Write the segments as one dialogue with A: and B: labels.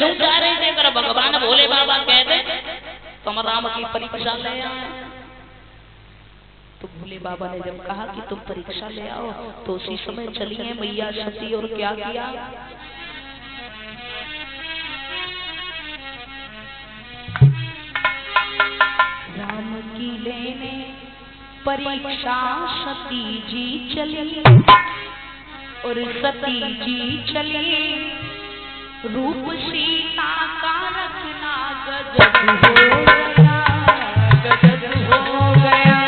A: क्यों जा रहे थे? अगर भगवान भोले बाबा कहते तुम राम की परीक्षा ले आए, तो भोले बाबा ने जब कहा कि तुम परीक्षा ले आओ, तो उसी समय चली है मैया सती और क्या किया? राम की लेने परीक्षा सती जी चली, और सती जी चली रूप सीता का रखना गजब हो गया, गजब हो गया।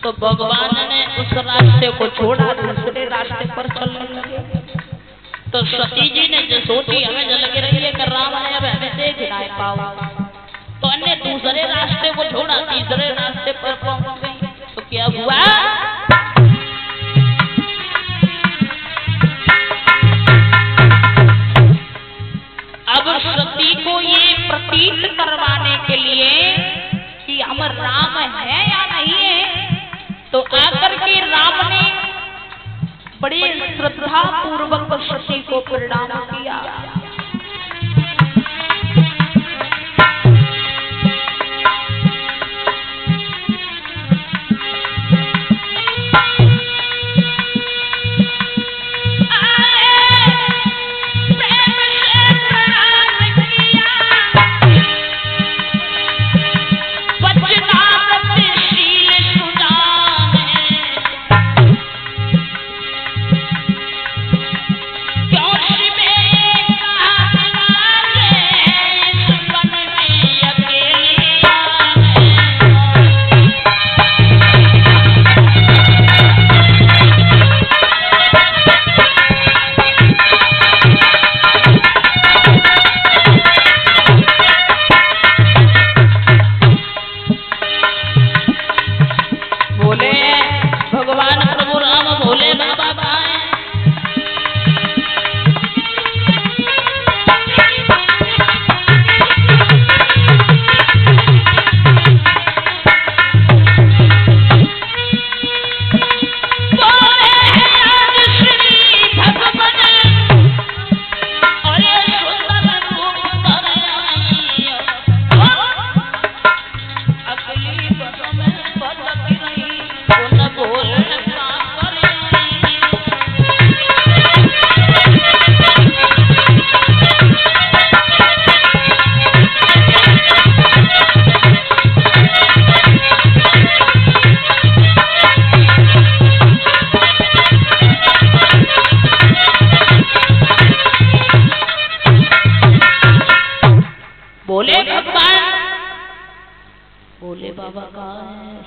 A: तो भगवान ने उस रास्ते को छोड़ा, दूसरे रास्ते पर चलने लगे। तो सती जी ने जो सोची हमें जो लग रही है कि राम ने अब हमें देख नहीं पाओ, तो अन्य दूसरे रास्ते को छोड़ा, तीसरे रास्ते पर पहुंच गई। तो क्या हुआ? अब सती को ये प्रतीत करवाने के लिए कि हम राम है या नहीं है, तो आकर के राम ने बड़े श्रद्धा पूर्वक सती को प्रणाम किया।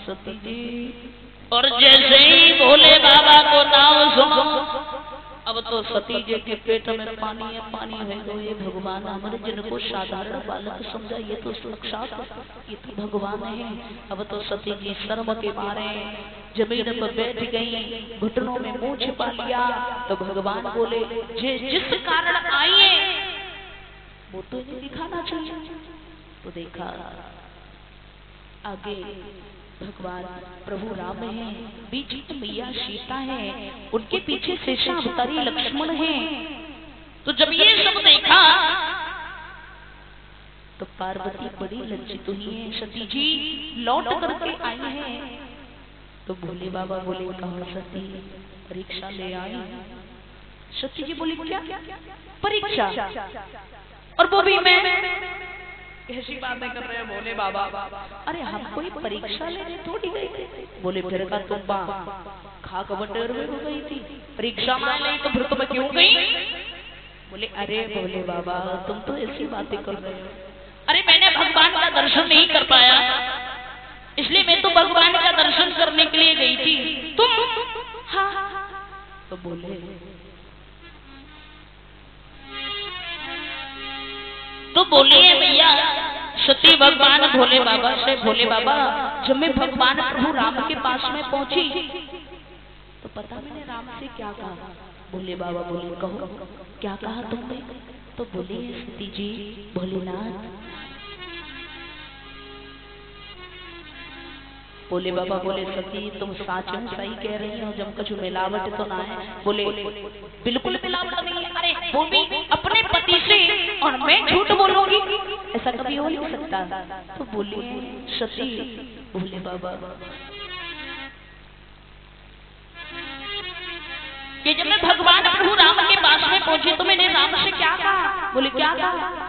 A: सती जी। और जैसे ही भोले बाबा को नाम सुनो, अब तो सती जी के पेट में पानी है तो ये भगवान हमारे जिनको साधारण बालक समझा ये तो साक्षात ये तो भगवान है। अब तो सती जी शर्म के मारे जमीन पर बैठ गई, घुटनों में मुंह छिपा लिया। तो भगवान बोले जिस कारण आई है वो तो इन्हें दिखाना चाहिए। तो देखा आगे भगवान प्रभु राम है, बीच में मैया सीता है, उनके पीछे शेषावतारी लक्ष्मण है। तो जब ये सब देखा तो पार्वती बड़ी लज्जित हुई है। सती जी लौट करके आई है। तो भोले बाबा बोले कहाँ सती परीक्षा ले आई? सती जी बोली क्या परीक्षा? और वो भी मैं कैसी बातें कर रहे हैं भोले बाबा? अरे हम कोई परीक्षा लेने थोड़ी गई। बोले फिर का तुम खाक बटेर में हो गई थी, परीक्षा मान ली तो फिर तुम क्यों गई? बोले अरे भोले बाबा तुम तो ऐसी बातें कर रहे हो। अरे मैंने भगवान का दर्शन नहीं कर पाया, इसलिए मैं तो भगवान का दर्शन करने के लिए गई थी। तुम हाँ तो बोले तो बोले भैया सती भगवान भोले बाबा से, भोले बाबा जब मैं भगवान प्रभु राम के पास में पहुंची तो पता मैंने राम से क्या कहा? भोले बाबा बोले कहो क्या कहा तुमने? तो बोले सती जी भोलेनाथ। भोले बाबा बोले सती तुम साच में सही कह रही हो, जब कुछ मिलावट तो ना है। बोले बिल्कुल मिलावट नहीं है। अरे वो भी अपने पति से और मैं झूठ बोलूंगी, ऐसा कभी हो नहीं सकता। तो बोले सती भोले बाबा कि जब मैं भगवान प्रभु राम के पास में पहुंची तो मैंने राम से क्या कहा? बोले क्या कहा?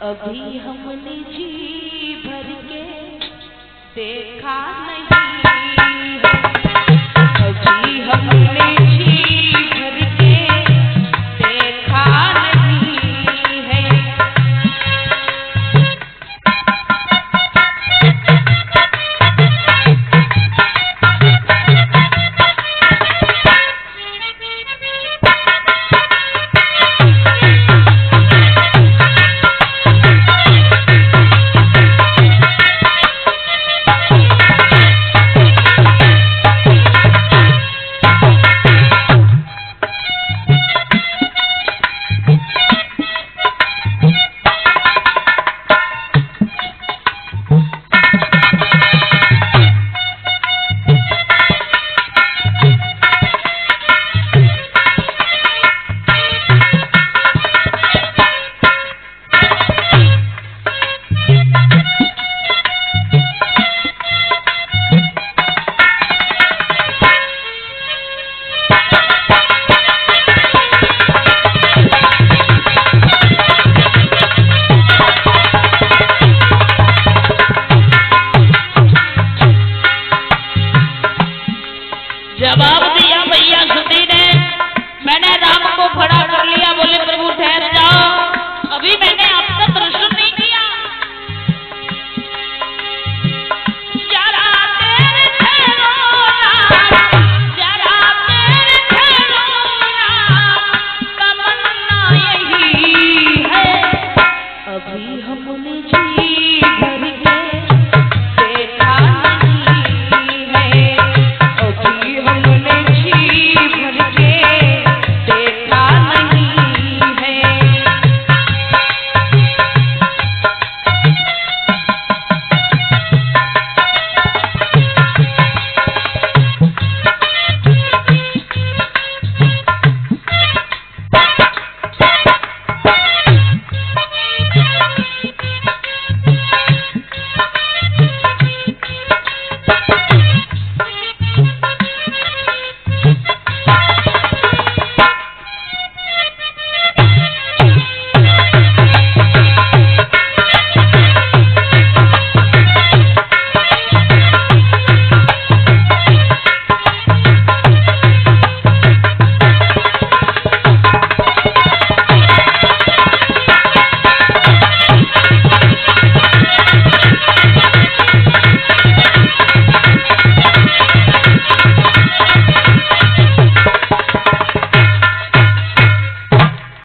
A: अभी हमने जी भर के देखा नहीं